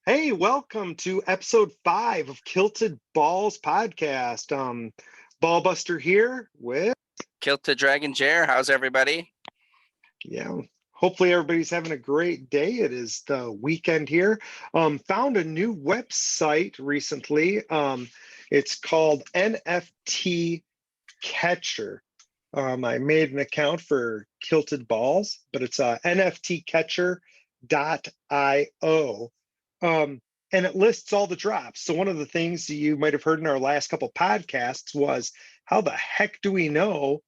Hey, welcome to episode 5 of Kilted Balls podcast. Ballbuster here with, Kilted Dragon Chair. How's everybody? yeah, hopefully everybody's having a great day. It is the weekend here. Found a new website recently. It's called NFT Catcher. I made an account for Kilted Balls, but it's nftcatcher.io. And it lists all the drops. So one of the things you might have heard in our last couple podcasts was how the heck do we know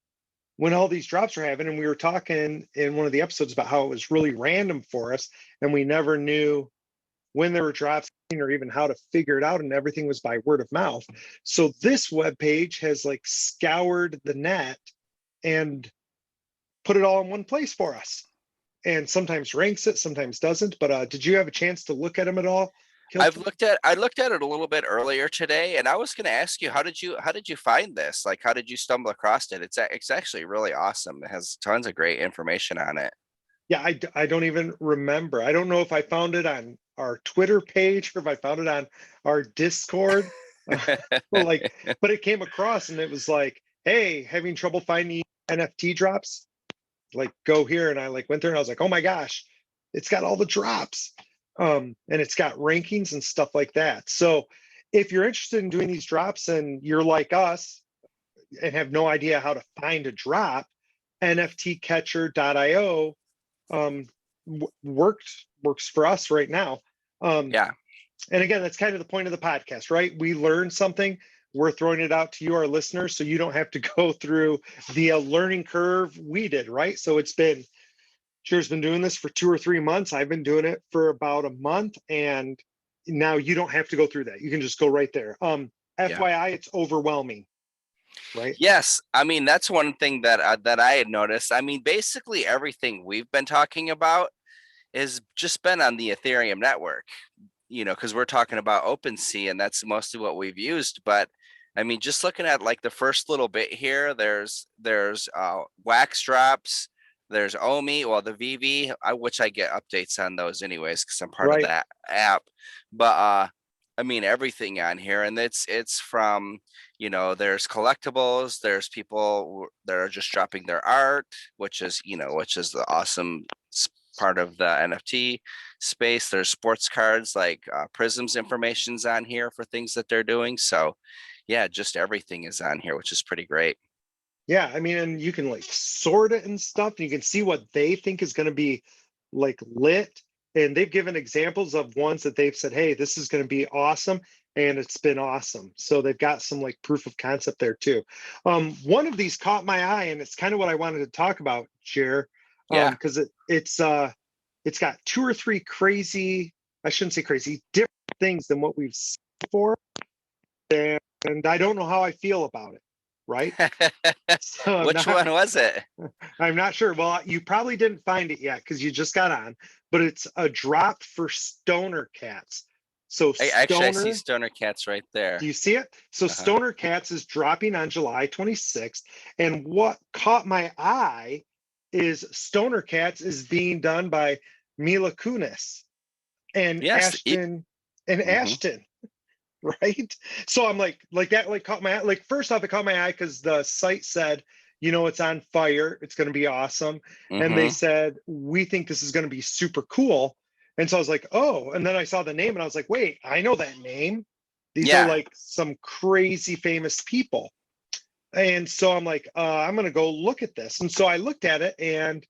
when all these drops are happening? And we were talking in one of the episodes about how it was really random for us, and we never knew when there were drops or even how to figure it out, and everything was by word of mouth. So this web page has like scoured the net and put it all in one place for us, and sometimes ranks it, sometimes doesn't. But did you have a chance to look at them at all, I've Kilton? looked at it a little bit earlier today, and I was going to ask you, how did you find this? Like, how did you stumble across it? It's actually really awesome. It has tons of great information on it. Yeah, I don't even remember. I don't know if I found it on our Twitter page or if I found it on our Discord. Like, but it came across and it was like, hey, having trouble finding NFT drops? Like, go here. And I like went there and I was like, oh my gosh, it's got all the drops. And it's got rankings and stuff like that. So if you're interested in doing these drops and you're like us and have no idea how to find a drop, nftcatcher.io works for us right now. Um, Yeah. and again, that's kind of the point of the podcast, right? We learn something, we're throwing it out to you, our listeners, so you don't have to go through the learning curve we did, right? So it's been, Cheers been doing this for 2 or 3 months. I've been doing it for about a month, and now you don't have to go through that. You can just go right there. Yeah. FYI, it's overwhelming, right? Yes, I mean that's one thing that I had noticed. I mean, basically everything we've been talking about has just been on the Ethereum network. Because we're talking about OpenSea, and that's mostly what we've used. But I mean, just looking at like the first little bit here, there's wax drops, there's Omi, well the VV, which I get updates on those anyways because I'm part of Right. that app. But I mean everything on here, and it's from there's collectibles, there's people that are just dropping their art, which is the awesome part of the NFT space. There's sports cards like Prism's information's on here for things that they're doing. So yeah, just everything is on here, which is pretty great. Yeah, I mean, and you can like sort it and stuff, and you can see what they think is going to be like lit. And they've given examples of ones that they've said, hey, this is going to be awesome. And it's been awesome. So they've got some like proof of concept there too. One of these caught my eye, and it's kind of what I wanted to talk about, Jer, Yeah. because it's got 2 or 3 crazy, I shouldn't say crazy, different things than what we've seen before. And I don't know how I feel about it, right? So Which one was it? I'm not sure. Well, you probably didn't find it yet because you just got on, but it's a drop for Stoner Cats. So I see Stoner, Stoner Cats right do there. you see it? So Uh-huh. Stoner Cats is dropping on July 26th. And what caught my eye is Stoner Cats is being done by Mila Kunis and Yes. Mhm. Ashton, right? So I'm like that like caught my eye. Like first off, it caught my eye because the site said, it's on fire. It's going to be awesome. And they Mhm. said, we think this is going to be super cool. And so I was like, oh, and then I saw the name and I was like, wait, I know that name. These are Yeah. like some crazy famous people. And so I'm like, I'm going to go look at this. And so I looked at it and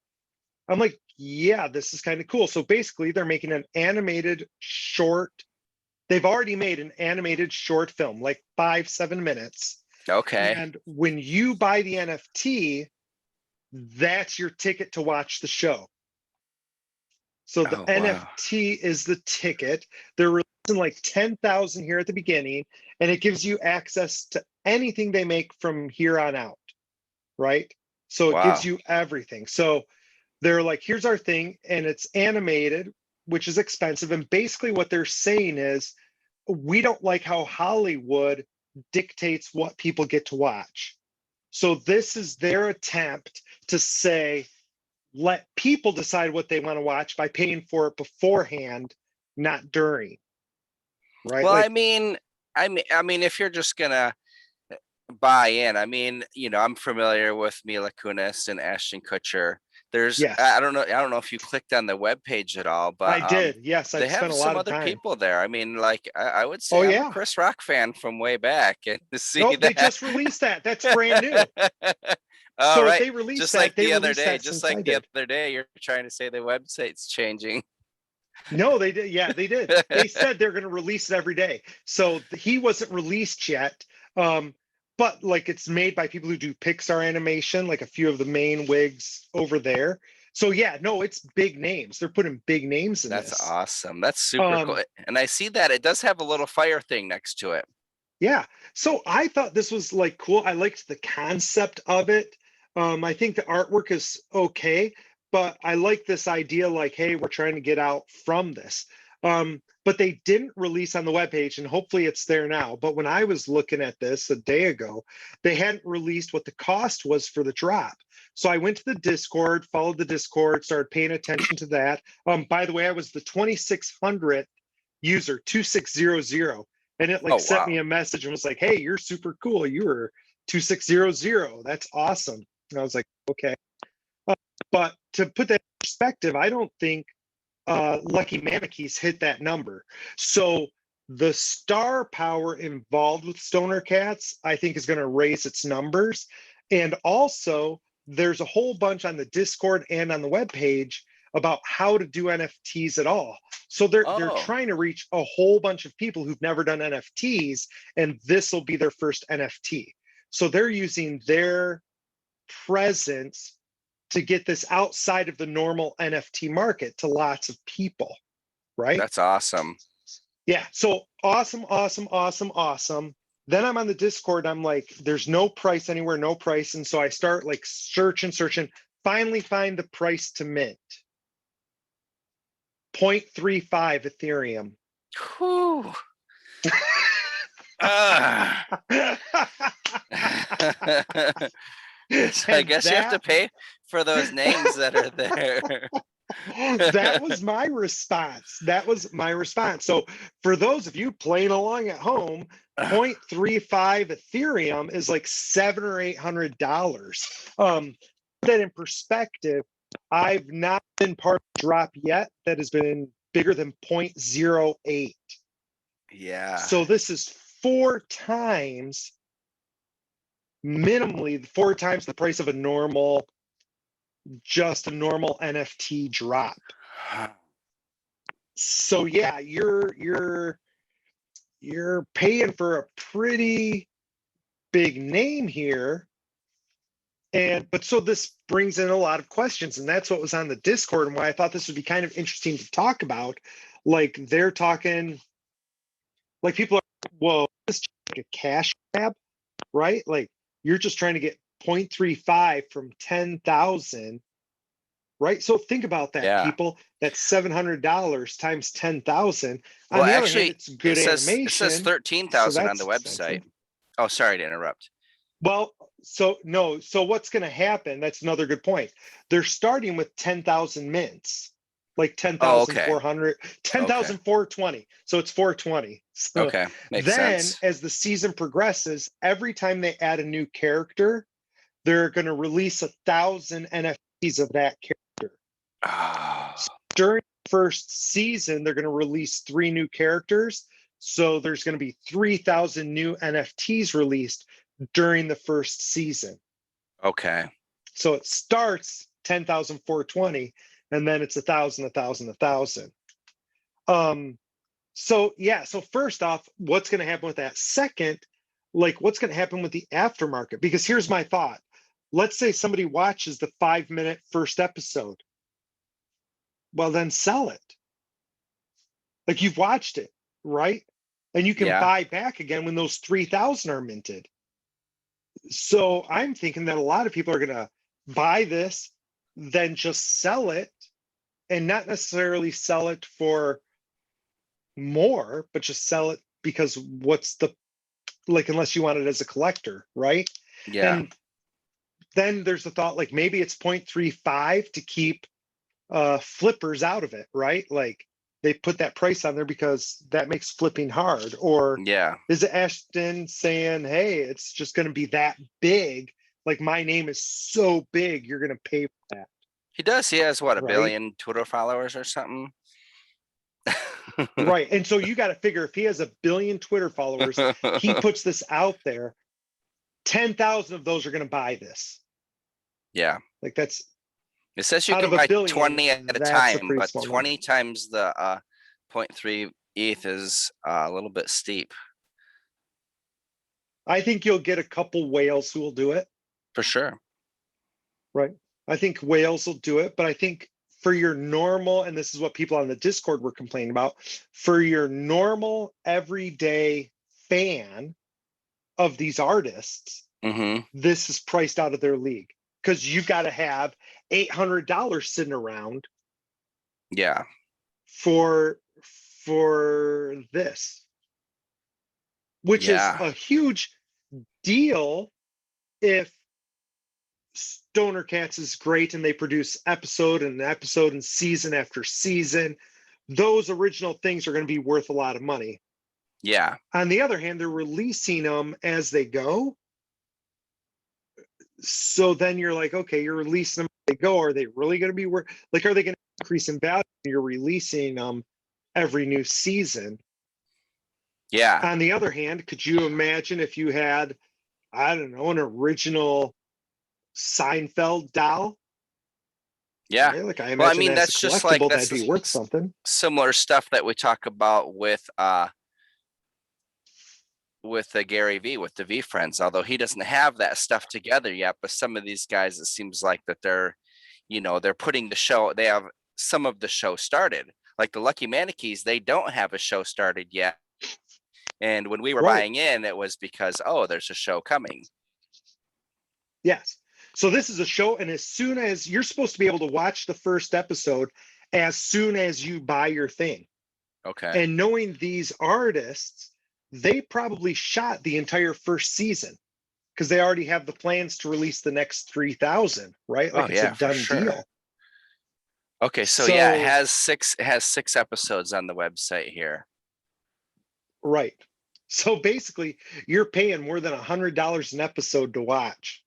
I'm like, yeah, this is kind of cool. So basically, they're making an animated short. They've already made an animated short film, like 5, 7 minutes. Okay. And when you buy the NFT, that's your ticket to watch the show. So the Oh wow. NFT is the ticket. They're releasing like 10,000 here at the beginning, and it gives you access to anything they make from here on out, right? So it gives Wow. you everything. So they're like, here's our thing, and it's animated, which is expensive. And basically, what they're saying is, we don't like how Hollywood dictates what people get to watch. So this is their attempt to say, let people decide what they want to watch by paying for it beforehand, not during. right? Well, Like, I mean, if you're just gonna buy in, I mean, I'm familiar with Mila Kunis and Ashton Kutcher. There's, yes, I don't know if you clicked on the webpage at all, I but did. Yes, they I've spent have a lot some of other time. people there. I mean, like, I would Oh say I'm a yeah. Chris Rock fan from way back, and to see Nope, they that. just released that. That's brand new. All So if right. they released Just like that, they the other released day, that just since like I the did. other day, you're trying to say the website's changing. No, they did. Yeah, they did. They said they're going to release it every day. So he wasn't released yet. Um, but like it's made by people who do Pixar animation, like a few of the main wigs over there. So yeah, no, it's big names. They're putting big names in That's this. awesome. That's super cool. Um, And I see that it does have a little fire thing next to it. Yeah. So I thought this was like cool. I liked the concept of it. I think the artwork is okay, but I like this idea like, hey, we're trying to get out from this. But they didn't release on the webpage, and hopefully it's there now. But when I was looking at this a day ago, they hadn't released what the cost was for the drop. So I went to the Discord, followed the Discord, started paying attention to that. By the way, I was the 2600th user, 2600, and it like Oh, sent me wow. a message and was like, hey, you're super cool, you were 2600, that's awesome. And I was like, okay. But to put that in perspective, I don't think Lucky Manakees hit that number. So the star power involved with Stoner Cats, I think, is going to raise its numbers. And also, there's a whole bunch on the Discord and on the webpage about how to do NFTs at all. So they're Oh, trying to reach a whole bunch of people who've never done NFTs, and this will be their first NFT. So they're using their presence to get this outside of the normal NFT market to lots of people, right? that's awesome. Yeah. So awesome, awesome, awesome, awesome. Then I'm on the Discord. I'm like, there's no price anywhere, no price. And so I start like searching, finally find the price to mint 0.35 Ethereum. Whew. Ah. So I And guess you have to pay for those names that are there. that was my response. That was my response. So for those of you playing along at home, 0.35 Ethereum is like $700 or $800. That in perspective, I've not been part of a drop yet that has been bigger than 0.08. Yeah. So this is minimally 4 times the price of just a normal NFT drop. So yeah, you're paying for a pretty big name here. But so this brings in a lot of questions, and that's what was on the Discord and why I thought this would be kind of interesting to talk about. Like they're talking, like people are, whoa, this is like a cash grab, right? Like you're just trying to get 0.35 from 10,000, right? So think about that, Yeah. people. That's $700 times 10,000. On Well, the other hand, actually, it's good it says animation, so 13,000 on the that's website. expensive. Oh, sorry to interrupt. Well, so no, so what's going to happen? That's another good point. They're starting with 10,000 mints, like Oh, okay. 10,400, Okay. 10,420. So it's 420. So Okay. Makes then sense. as the season progresses, every time they add a new character, they're going to release 1,000 NFTs of that character. Oh, During the first season, they're going to release 3 new characters. So there's going to be 3,000 new NFTs released during the first season. okay. So it starts 10,420, and then it's 1,000, 1,000, 1,000. So yeah, so first off, what's going to happen with that? Second, like what's going to happen with the aftermarket? Because here's my thought. Let's say somebody watches the 5-minute first episode. Well, then sell it. Like you've watched it, right? And you can Yeah. buy back again when those 3,000 are minted. So I'm thinking that a lot of people are going to buy this, then just sell it, and not necessarily sell it for more, but just sell it because what's the, like, unless you want it as a collector, right? Yeah. And then there's the thought like maybe it's 0.35 to keep flippers out of it, right? Like they put that price on there because that makes flipping hard? Or Yeah. is it Ashton saying, hey, it's just going to be that big? Like my name is so big, you're going to pay for that, He does. He has what, a right? billion Twitter followers or something? Right. And so you got to figure if he has a billion Twitter followers, he puts this out there, 10,000 of those are going to buy this. Yeah. Like that's It says you out can of a buy billion. 20 at a That's a time, pretty but small 20 number. times the 0.3 ETH is a little bit steep I think you'll get a couple whales who will do it. for sure. Right. I think whales will do it, but I think for your normal, and this is what people on the Discord were complaining about, for your normal everyday fan of these artists, Hmm. this is priced out of their league because you've got to have $800 sitting around Yeah. for this, which is Yeah. a huge deal if Stoner Cats is great and they produce episode and season after season. Those original things are going to be worth a lot of money. Yeah. On the other hand, they're releasing them as they go. So then you're like, okay, you're releasing them as they go. Are they really going to be worth, like, are they going to increase in value? You're releasing them every new season. Yeah. On the other hand, could you imagine if you had, I don't know, an original Seinfeld doll? Yeah. Right? Like I Well, I imagine mean, as a that's just like collectible, that'd be worth something. similar stuff that we talk about with the Gary V, with the V Friends, although he doesn't have that stuff together yet. But some of these guys, it seems like that they're, they're putting the show, they have some of the show started. Like the Lucky Manikees, they don't have a show started yet. And when we were Right. buying in, it was because, oh, there's a show coming. Yes. So this is a show, and as soon as you're supposed to be able to watch the first episode as soon as you buy your thing. Okay. And knowing these artists, they probably shot the entire first season because they already have the plans to release the next 3,000, right? Like Oh it's a yeah, for done sure. deal. Okay, so yeah, it has six episodes on the website here. Right. So basically, you're paying more than $100 an episode to watch,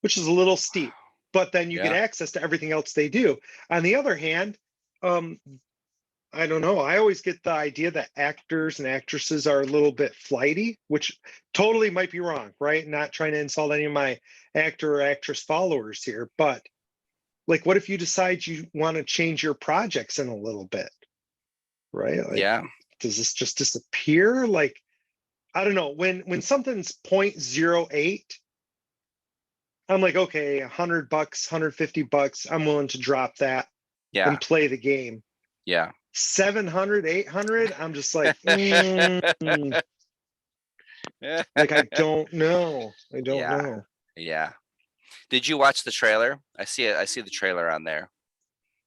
which is a little steep. But then you get Yeah. access to everything else they do. On the other hand, I don't know. I always get the idea that actors and actresses are a little bit flighty, which totally might be wrong, right? Not trying to insult any of my actor or actress followers here, but like, what if you decide you want to change your projects in a little bit, right? Like, Yeah. does this just disappear? Like, I don't know. When something's 0.08, I'm like, okay, $100, $150, I'm willing to drop that Yeah. and play the game. Yeah. 700, 800, I'm just like, like I don't know. I don't Yeah. know. Yeah. Did you watch the trailer? I see it. I see the trailer on there.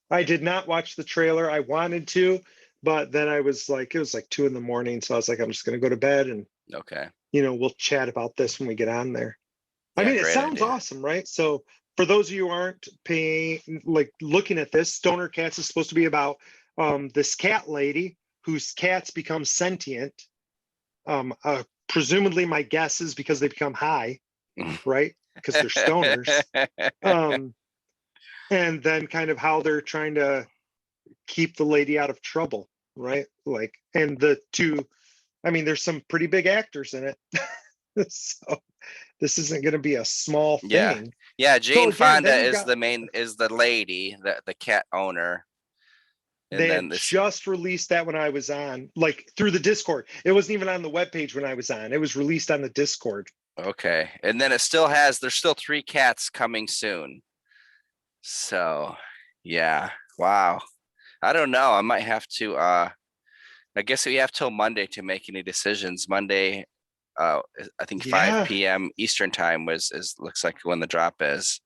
I did not watch the trailer. I wanted to, but then I was like, it was like 2 a.m. So I was like, I'm just gonna go to bed and Okay. we'll chat about this when we get on there. I Yeah, mean, it great sounds idea. awesome, right? So for those of you who aren't paying, like looking at this, Stoner Cats is supposed to be about this cat lady whose cats become sentient. Presumably my guess is because they become high, right? Because they're stoners. And then kind of how they're trying to keep the lady out of trouble, right? Like, and the two, I mean, there's some pretty big actors in it. So this isn't going to be a small Yeah. thing. Yeah. Jane again, Fonda then you've is got- is the lady, the cat owner. And They then had this, just released that when I was on, like through the Discord. It wasn't even on the webpage when I was on. It was released on the Discord. okay. And then it still has, there's still 3 cats coming soon. So yeah. Wow. I don't know. I might have to I guess we have till Monday to make any decisions. Monday, I think 5 p.m. Eastern time looks like when the drop is.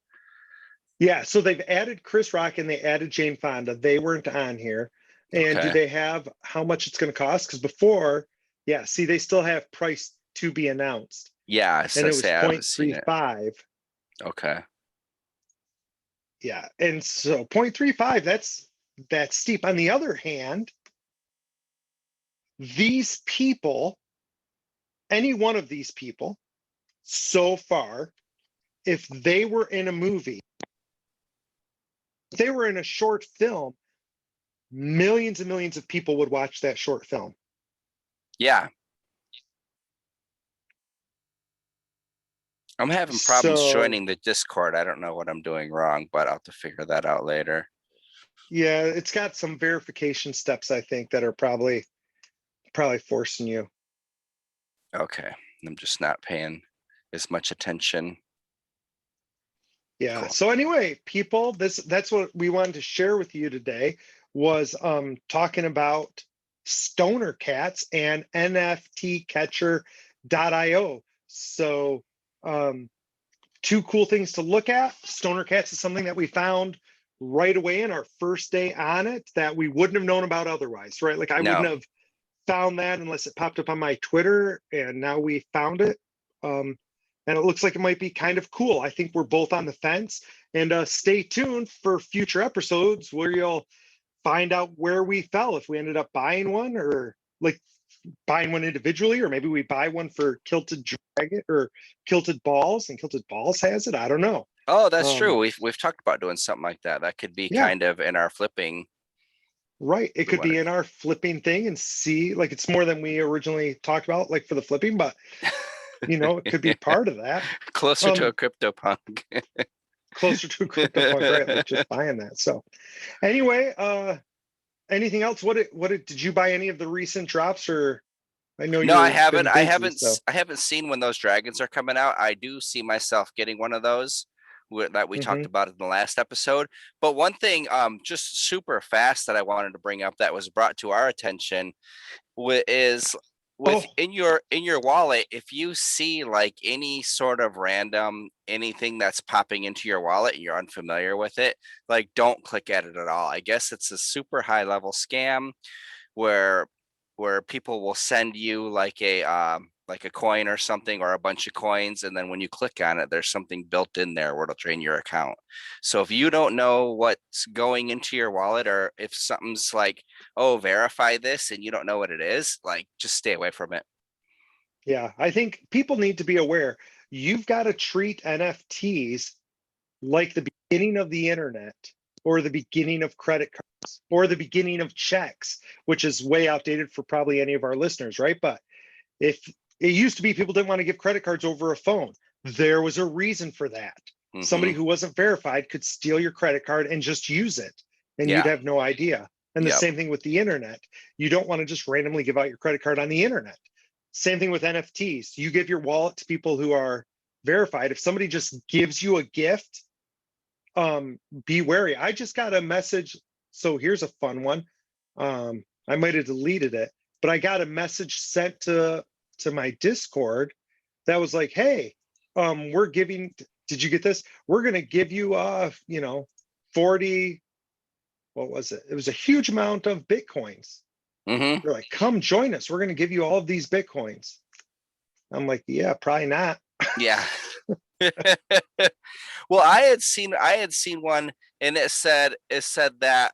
Yeah, so they've added Chris Rock and they added Jane Fonda. They weren't on here. And do Okay. they have how much it's going to cost? Because before, yeah, see, they still have price to be announced. Yeah, And it was I haven't seen it. 0.35. Okay. Yeah, and so 0.35, that's steep. On the other hand, these people, any one of these people so far, if they were in a movie, if they were in a short film, millions and millions of people would watch that short film. Yeah. I'm having problems So, joining the Discord. I don't know what I'm doing wrong, but I'll have to figure that out later. yeah, it's got some verification steps, I think, that are probably forcing you. Okay. I'm just not paying as much attention. Yeah. Cool. So anyway, people, that's what we wanted to share with you today was talking about Stoner Cats and NFTcatcher.io. So two cool things to look at. Stoner Cats is something that we found right away in our first day on it that we wouldn't have known about otherwise, right? Like I wouldn't have found that unless it popped up on my Twitter, and now we found it. And it looks like it might be kind of cool. I think we're both on the fence, and stay tuned for future episodes where you'll find out where we fell, if we ended up buying one or like buying one individually, or maybe we buy one for Kilted Dragon or Kilted Balls, and Kilted Balls has it. I don't know. Oh, that's true. We've talked about doing something like that. That could be kind of in our flipping. Right. It could be in our flipping thing and see, like, it's more than we originally talked about, like for the flipping, but it could be part of that. Closer to a CryptoPunk. Closer to a CryptoPunk, right? Like just buying that. So anyway, anything else? Did you buy any of the recent drops, or I know No, I you've haven't. been busy, I haven't seen when those dragons are coming out. I do see myself getting one of those that we talked about in the last episode. But one thing, just super fast that I wanted to bring up that was brought to our attention is in your wallet, if you see like any sort of random anything that's popping into your wallet and you're unfamiliar with it, like don't click at it at all. I guess it's a super high level scam where people will send you like a coin or something, or a bunch of coins, and then when you click on it, there's something built in there where it'll drain your account. So if you don't know what's going into your wallet, or if something's like, oh, verify this, and you don't know what it is, like just stay away from it. Yeah, I think people need to be aware. You've got to treat NFTs like the beginning of the internet, or the beginning of credit cards, or the beginning of checks, which is way outdated for probably any of our listeners, right? But if it used to be people didn't want to give credit cards over a phone, there was a reason for that. Somebody who wasn't verified could steal your credit card and just use it, and you'd have no idea. And the same thing with the internet. You don't want to just randomly give out your credit card on the internet. Same thing with NFTs. You give your wallet to people who are verified. If somebody just gives you a gift, be wary. I just got a message. So here's a fun one. I might have deleted it, but I got a message sent to my Discord that was like, hey, we're giving, did you get this? We're going to give you 40, what was it? It was a huge amount of Bitcoins. They're like, come join us. We're going to give you all of these Bitcoins. I'm like, yeah, probably not. Yeah. Well, I had seen one, and it said that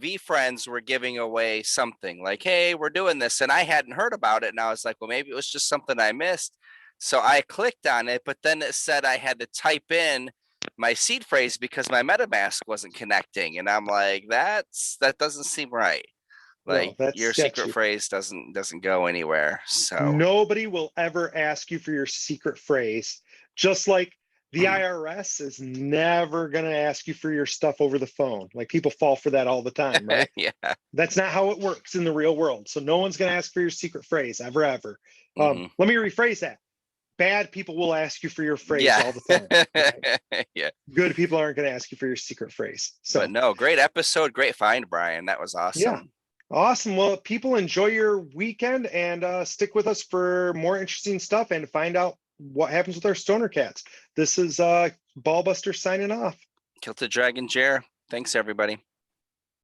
VeeFriends were giving away something, like, hey, we're doing this, and I hadn't heard about it, and I was like, well, maybe it was just something I missed. So I clicked on it, but then it said I had to type in my seed phrase because my MetaMask wasn't connecting, and I'm like, that doesn't seem right. Like, no, that's your sketchy. secret phrase doesn't go anywhere. So nobody will ever ask you for your secret phrase, just like the IRS is never going to ask you for your stuff over the phone. Like, people fall for that all the time, right? Yeah. That's not how it works in the real world. So no one's going to ask for your secret phrase ever. Let me rephrase that. Bad people will ask you for your phrase all the time. Right? Yeah. Good people aren't going to ask you for your secret phrase. So, but no, great episode. Great find, Brian. That was awesome. Yeah. Awesome. Well, people, enjoy your weekend, and stick with us for more interesting stuff and find out what happens with our stoner cats. This is Ballbuster signing off. Kilted Dragon Jer. Thanks, everybody.